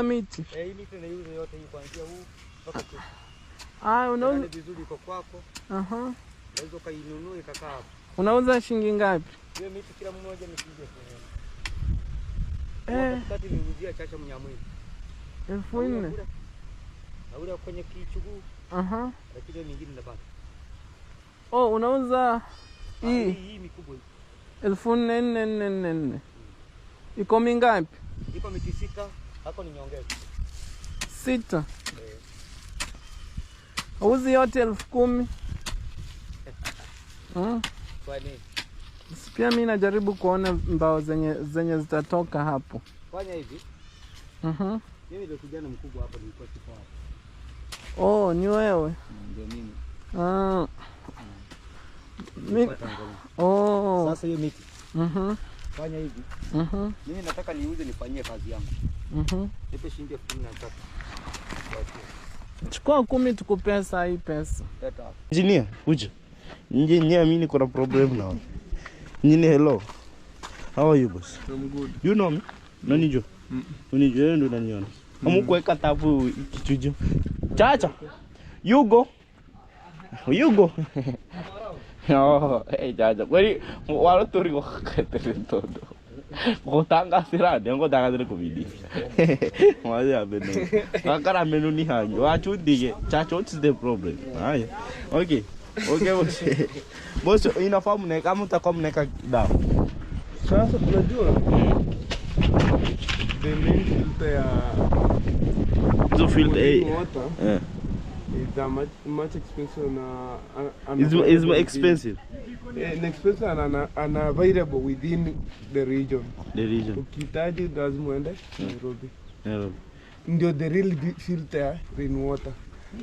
Miti. Hii miti na hizo yote hii kuanzia huu mpaka tu. Unauza vizuri kwa kwako. Unaweza kainunua ikakaa hapo. Unauza shilingi ngapi? Hiyo miti kila mmoja ni shilingi 1000. Wakati niuzia Chacha Mnyamwezi. 1400. Na ule kwenye kichuguu. Lakini nyingine ndapata. Unauza hii mikubwa hii. 1400. Iko mingapi? Iko miti 6, hapo ni nyongeza. 6. Uzi yote 10,000. Kwa nini? Pia mimi najaribu kuona mbao zenye zitatoka hapo. Fanya hivi. Mimi ndio kijana mkubwa hapa nilikuwa kipo hapo. Ni wewe? Ndio mimi. Sasa hiyo miti. Fanya hivi. Mimi nataka niuze nifanyie kazi yangu. Nipe shilingi 13. Chukua 10 tukupe saa hii pesa. Engineer, uje. Engineer, mimi niko na problem now. Engineer, hello. How are you, boss? I'm good. You know me? Nanijo? Unijua ndo unaniona. Amukuweka tabu kichujo. Chacha. You go. You go. Hey Chacha. Kwani wala tori ko katere todo. Kotanga sirade, ngotanga zile komedi. Mwaje abeno. Akara menu ni hanyo. Wachu dige. Chacha, what is the problem? Haya. Okay. Okay, boss. Boss, inafahamu na kama utakuwa mneka dawa. Sasa tunajua. The main filter ya water. Is much expensive It's more expensive. Expensive and unavailable within the region. Ukitaji lazima uende Nairobi. Ndio the real filter rainwater.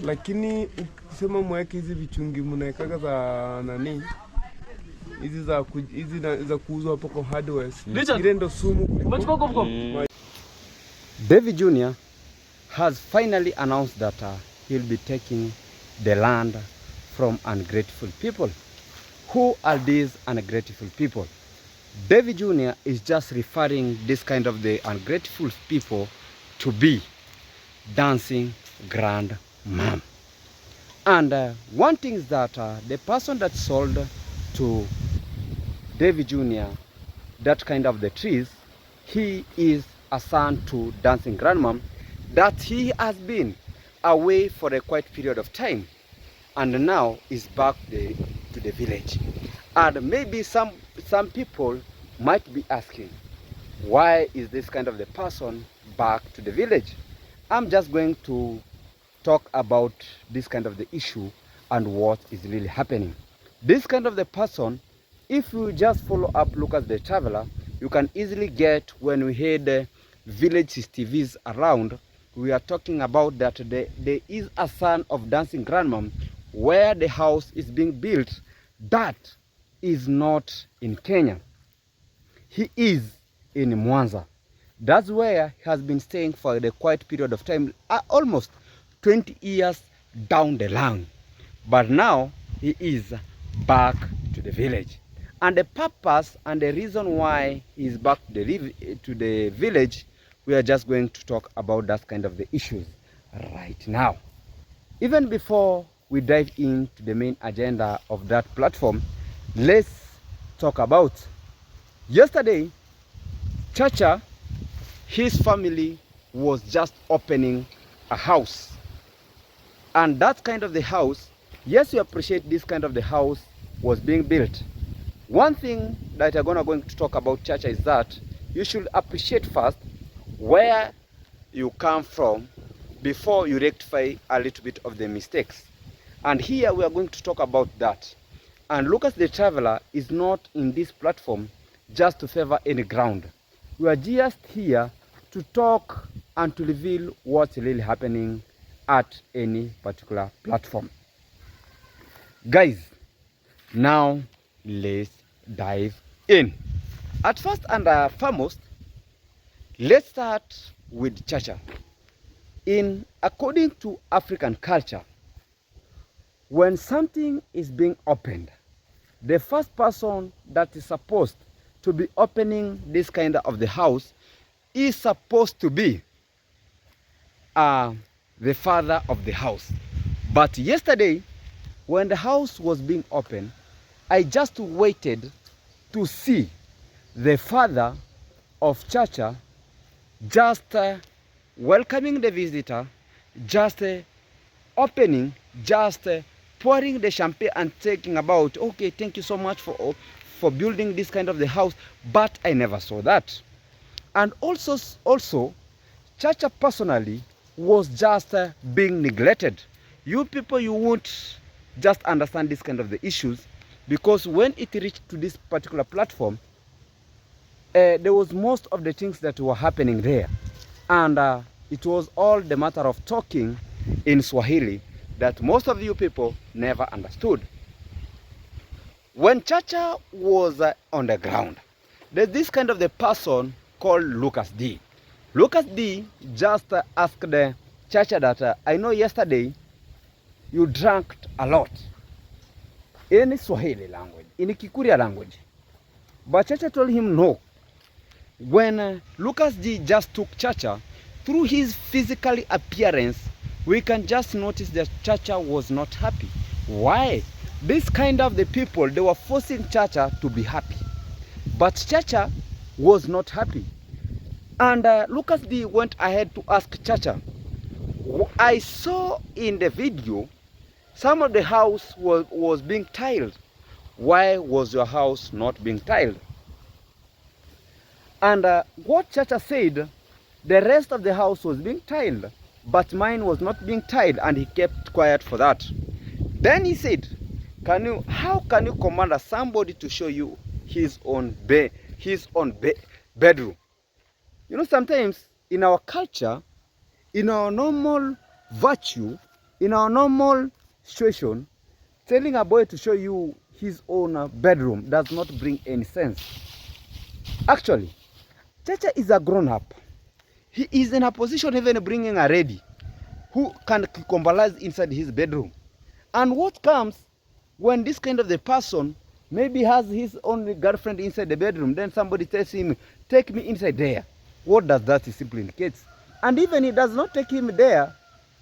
Lakini ukisema mweke hizi vichungi mnaekaga za nani? Hizi za kuuzwa hapo kwa hardware. Ile ndo sumu. David Jr. has finally announced that he'll be taking the land from ungrateful people. Who are these ungrateful people? David Jr. is just referring this kind of the ungrateful people to be dancing grandmum. And one thing is that the person that sold to David Jr. that kind of the trees, he is a son to dancing grandmum, that he has been away for a quite period of time and now is back to the village. And maybe some people might be asking, why is this kind of the person back to the village? I'm just going to talk about this kind of the issue and what is really happening. This kind of the person, if you just follow up, look at the traveler, you can easily get, when we hear village TVs around, we are talking about that there is a son of dancing grandmum where the house is being built that is not in Kenya. He is in Mwanza. That's where he has been staying for the quite period of time, almost 20 years down the line. But now he is back to the village. And the purpose and the reason why he is back to the village, we are just going to talk about that kind of the issues right now. Even before we dive into the main agenda of that platform, let's talk about yesterday. Chacha, his family was just opening a house, and that kind of the house, yes, we appreciate this kind of the house was being built. One thing that I'm going to talk about Chacha is that you should appreciate first where you come from before you rectify a little bit of the mistakes. And here we are going to talk about that. And Lucas the Traveler is not in this platform just to favor any ground. We are just here to talk and to reveal what's really happening at any particular platform. Guys, now let's dive in. At first and foremost, let's start with Chacha. According to African culture, when something is being opened, the first person that is supposed to be opening this kind of the house is supposed to be the father of the house. But yesterday, when the house was being opened, I just waited to see the father of Chacha just welcoming the visitor, just opening, just pouring the champagne and talking about, okay, thank you so much for building this kind of the house. But I never saw that. And also Chacha personally was just being neglected. You people, you won't just understand this kind of the issues, because when it reached to this particular platform, there was most of the things that were happening there, and it was all the matter of talking in Swahili that most of you people never understood. When Chacha was on the ground, there's this kind of the person called Lucas D. Lucas D just asked the Chacha that I know yesterday you drank a lot in Swahili language, in Kikuria language. But Chacha told him no. When Lucas D just took Chacha, through his physical appearance, we can just notice that Chacha was not happy. Why? This kind of the people, they were forcing Chacha to be happy. But Chacha was not happy. And Lucas D went ahead to ask Chacha, I saw in the video some of the house was being tiled. Why was your house not being tiled? And what Chacha said, the rest of the house was being tiled, but mine was not being tiled, and he kept quiet for that. Then he said, how can you command somebody to show you his own bedroom? You know, sometimes in our culture, in our normal virtue, in our normal situation, telling a boy to show you his own bedroom does not bring any sense. Actually, Chacha is a grown-up. He is in a position even bringing a lady who can convalesce inside his bedroom. And what comes when this kind of the person maybe has his own girlfriend inside the bedroom, then somebody tells him, take me inside there. What does that simply indicate? And even he does not take him there,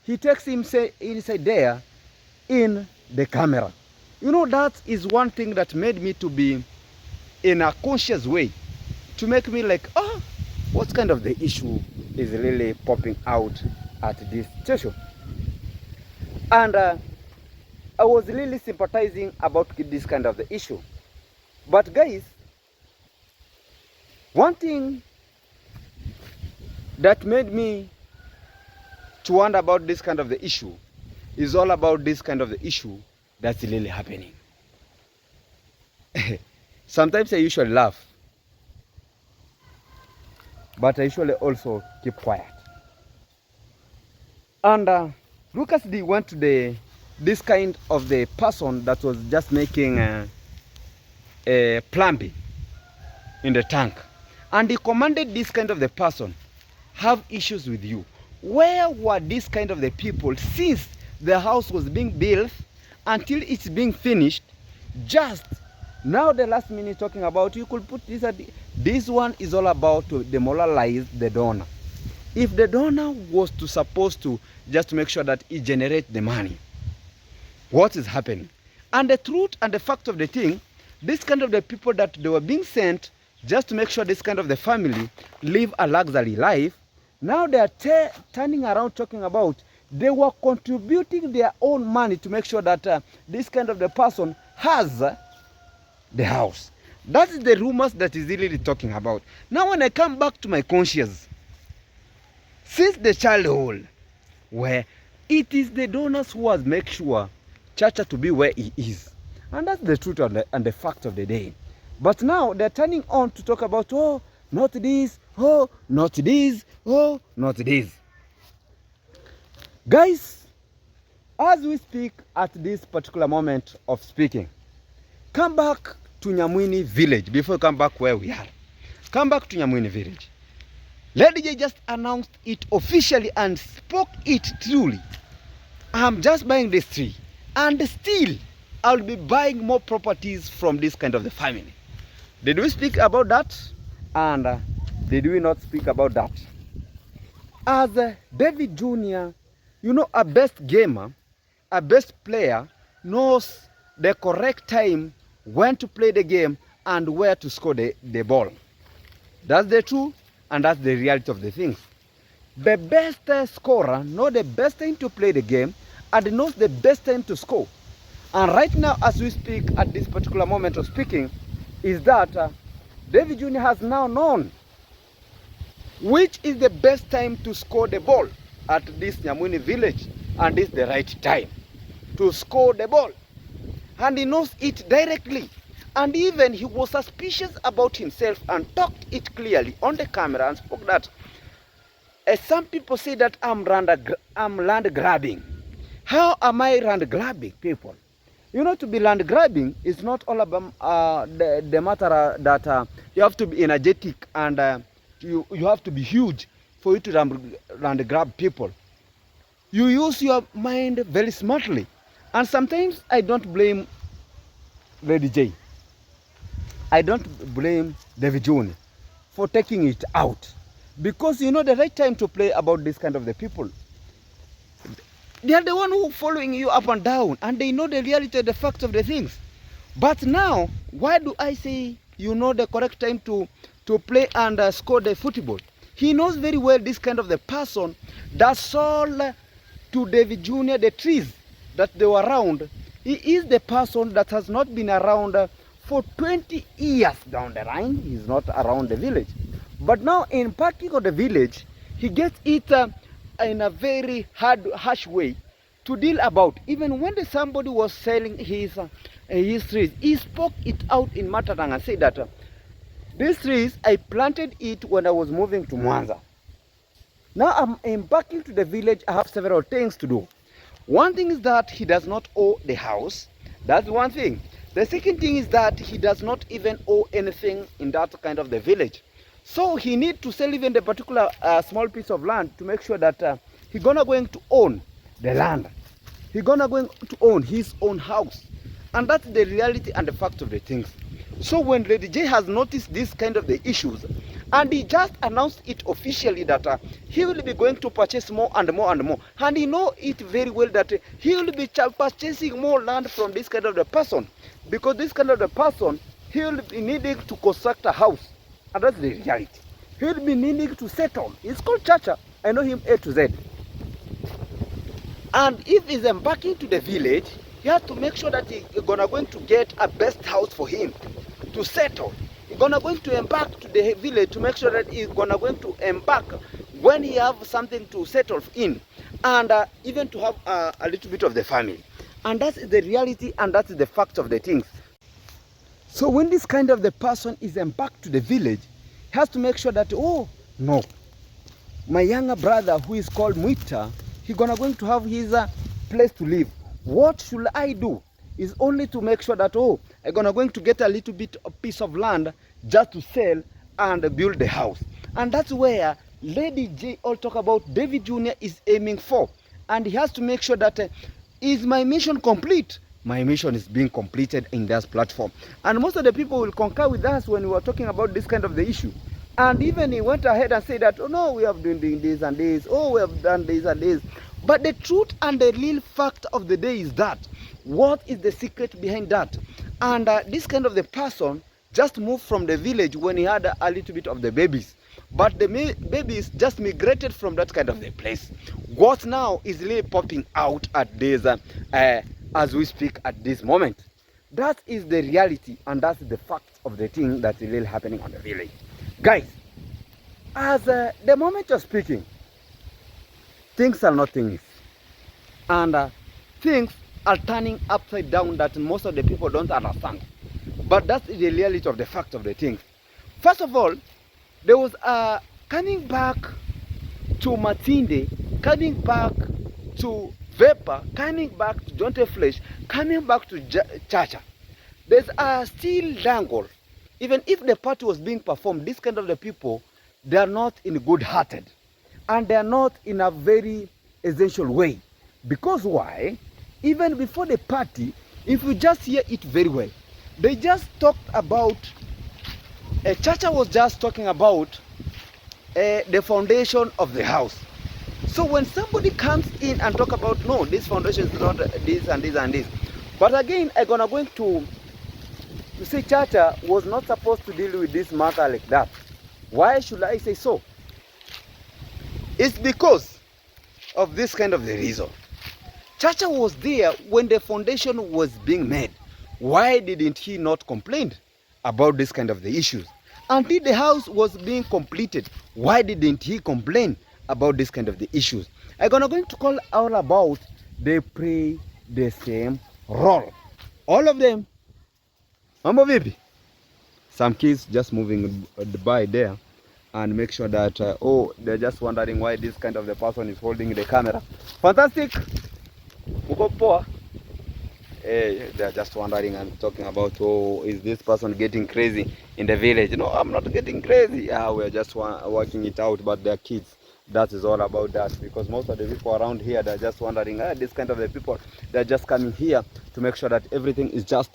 he takes him inside there in the camera. You know, that is one thing that made me to be in a conscious way, to make me like, oh, what kind of the issue is really popping out at this station? And I was really sympathizing about this kind of the issue. But guys, one thing that made me to wonder about this kind of the issue is all about this kind of the issue that's really happening. Sometimes I usually laugh, but I usually also keep quiet. And Lucas D went to this kind of the person that was just making a plumbing in the tank, and he commanded this kind of the person, have issues with you. Where were this kind of the people since the house was being built until it's being finished? Just now the last minute talking about, you could put this at this one is all about to demoralize the donor. If the donor was supposed to just make sure that it generates the money, what is happening? And the truth and the fact of the thing, this kind of the people that they were being sent just to make sure this kind of the family live a luxury life, now they are turning around talking about they were contributing their own money to make sure that this kind of the person has the house. That is the rumors that is really talking about. Now when I come back to my conscience, since the childhood, where it is the donors who has make sure Chacha to be where he is. And that's the truth and the fact of the day. But now they're turning on to talk about, oh, not this, oh, not this, oh, not this. Guys, as we speak at this particular moment of speaking, come back to Nyamwini village before you come back where we are. Come back to Nyamwini village. Lady J just announced it officially and spoke it truly. I'm just buying this tree, and still I'll be buying more properties from this kind of the family. Did we speak about that? And did we not speak about that? As David Jr., you know, a best gamer, a best player knows the correct time when to play the game and where to score the ball. That's the truth, and that's the reality of the things. The best scorer knows the best time to play the game and knows the best time to score. And right now, as we speak, at this particular moment of speaking, is that David Jr. has now known which is the best time to score the ball at this Nyamwini village, and this is the right time to score the ball. And he knows it directly. And even he was suspicious about himself and talked it clearly on the camera and spoke that some people say that I'm land grabbing. How am I land grabbing, people? You know, to be land grabbing is not all about the matter that you have to be energetic and you have to be huge for you to land grab people. You use your mind very smartly. And sometimes I don't blame Lady J. I don't blame David Jr. for taking it out. Because you know the right time to play about this kind of the people. They are the one who following you up and down, and they know the reality, the facts of the things. But now, why do I say you know the correct time to play and score the football? He knows very well this kind of the person that sold to David Jr. the trees that they were around. He is the person that has not been around for 20 years down the line. He's not around the village. But now in parking of the village, he gets it in a very harsh way to deal about. Even when somebody was selling his trees, he spoke it out in Matarang and said that these trees, I planted it when I was moving to Mwanza. Now I'm embarking to the village. I have several things to do. One thing is that he does not owe the house. That's one thing. The second thing is that he does not even owe anything in that kind of the village. So he needs to sell even the particular small piece of land to make sure that he's going to own the land. He's going to own his own house. And that's the reality and the fact of the things. So when Lady J has noticed this kind of the issues, and he just announced it officially that he will be going to purchase more and more and more. And he knows it very well that he will be purchasing more land from this kind of the person. Because this kind of the person, he will be needing to construct a house. And that's the reality. He will be needing to settle. It's called Chacha. I know him A to Z. And if he's embarking to the village, he has to make sure that he's going to get a best house for him to settle. He's going to embark to the village to make sure that he's going to embark when he have something to settle in, and even to have a little bit of the family. And that's the reality, and that's the fact of the things. So when this kind of the person is embarked to the village, he has to make sure that, oh, no, my younger brother who is called Mwita, he's going to have his place to live. What should I do? Is only to make sure that, oh, I'm going to get a little bit of piece of land just to sell and build the house. And that's where Lady J all talk about David Jr. is aiming for. And he has to make sure that, is my mission complete? My mission is being completed in this platform. And most of the people will concur with us when we were talking about this kind of the issue. And even he went ahead and said that, oh no, we have been doing this and this. Oh, we have done this and this. But the truth and the real fact of the day is that, what is the secret behind that? And this kind of the person just moved from the village when he had a little bit of the babies. But the babies just migrated from that kind of the place. What now is really popping out at this, as we speak at this moment. That is the reality, and that's the fact of the thing that is really happening on the village. Guys, as the moment of speaking, things are not things. And things are turning upside down that most of the people don't understand. But that's the reality of the fact of the things. First of all, there was coming back to Matinde, coming back to Vapor, coming back to Jonte Flesh, coming back to Chacha. There's a still dangle. Even if the party was being performed, this kind of the people, they are not in good-hearted. And they are not in a very essential way. Because why? Even before the party, if you just hear it very well, they just talked about, Chacha was just talking about the foundation of the house. So when somebody comes in and talk about, no, this foundation is not this and this and this. But again, I'm going to say Chacha was not supposed to deal with this matter like that. Why should I say so? It's because of this kind of the reason. Chacha was there when the foundation was being made. Why didn't he not complain about this kind of the issues? Until the house was being completed, why didn't he complain about this kind of the issues? I'm going to call all about they play the same role. All of them. Mambo vipi? Some kids just moving by there and make sure that, they're just wondering why this kind of the person is holding the camera. Fantastic. Uko poa? They're just wondering and talking about, is this person getting crazy in the village? No, I'm not getting crazy. We're just working it out, but they're kids. That is all about that, because most of the people around here, they're just wondering, this kind of the people, they're just coming here to make sure that everything is just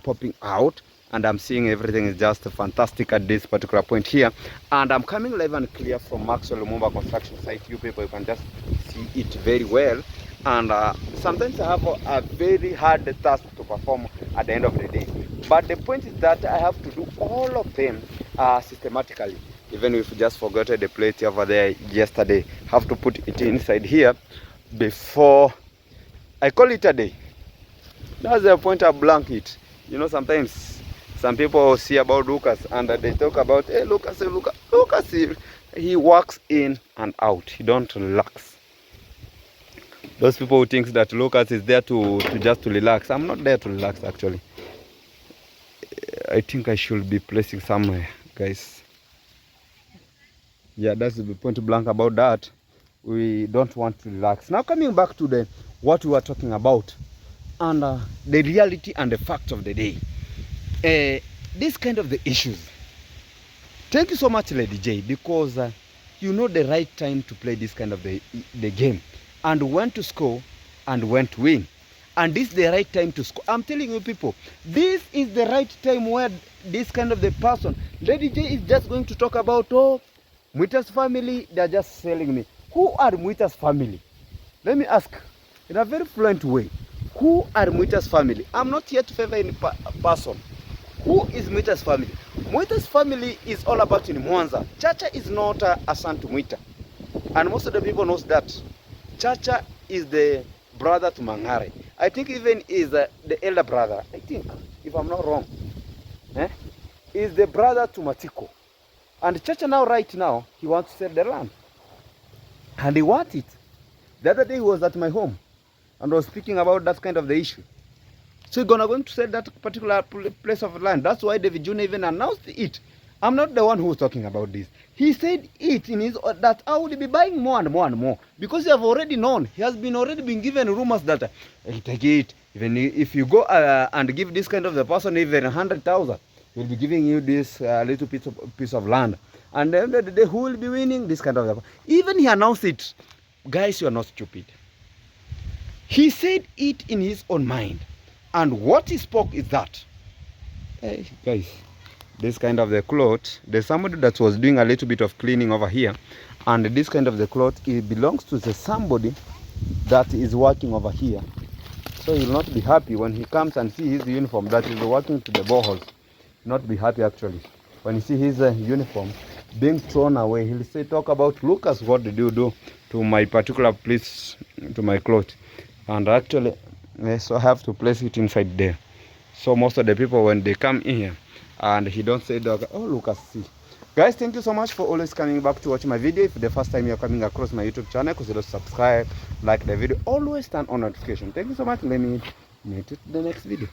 popping out. And I'm seeing everything is just fantastic at this particular point here. And I'm coming live and clear from Maxwell Lumumba construction site. You people, you can just see it very well. And sometimes I have a very hard task to perform at the end of the day. But the point is that I have to do all of them systematically. Even if you just forgot the plate over there yesterday, have to put it inside here before I call it a day. That's the point of blanket. You know, sometimes some people see about Lucas and they talk about, hey, Lucas, he works in and out. He don't relax. Those people who think that Lucas is there to relax. I'm not there to relax, actually. I think I should be placing somewhere, guys. Yeah, that's the point blank about that. We don't want to relax. Now coming back to what we were talking about and the reality and the facts of the day. This kind of the issues. Thank you so much, Lady J, because you know the right time to play this kind of the game, and when to score and when to win. And this is the right time to score. I'm telling you people, this is the right time where this kind of the person, Lady J is just going to talk about, Mwita's family, they're just selling me. Who are Mwita's family? Let me ask in a very fluent way. Who are Mwita's family? I'm not here to favor any person. Who is Mwita's family? Mwita's family is all about in Mwanza. Chacha is not a son to Mwita. And most of the people knows that. Chacha is the brother to Mangare. I think even is the elder brother. I think, if I'm not wrong. Is the brother to Matiko. And Chacha now, right now, he wants to sell the land. And he wants it. The other day he was at my home and was speaking about that kind of the issue. So he's going to sell that particular place of land. That's why David Jr. even announced it. I'm not the one who's talking about this. He said it in his that I will be buying more and more and more. Because you have already known. He has already been given rumors that he'll take it. Even if you go and give this kind of the person even 100,000, he'll be giving you this little piece of land. And then the day who will be winning this kind of. Even he announced it. Guys, you are not stupid. He said it in his own mind. And what he spoke is that, hey, guys, this kind of the cloth, there's somebody that was doing a little bit of cleaning over here. And this kind of the cloth, it belongs to somebody that is working over here. So he'll not be happy when he comes and see his uniform that is working to the boreholes. Not be happy actually. When he see his uniform being thrown away, he'll say, talk about, Lucas, what did you do to my particular place, to my cloth? And actually, so I have to place it inside there. So most of the people, when they come in here and he don't say, oh, Lucas, see. Guys, thank you so much for always coming back to watch my video. If the first time you're coming across my YouTube channel, consider subscribe, like the video, always turn on notification. Thank you so much. Let me meet you in the next video.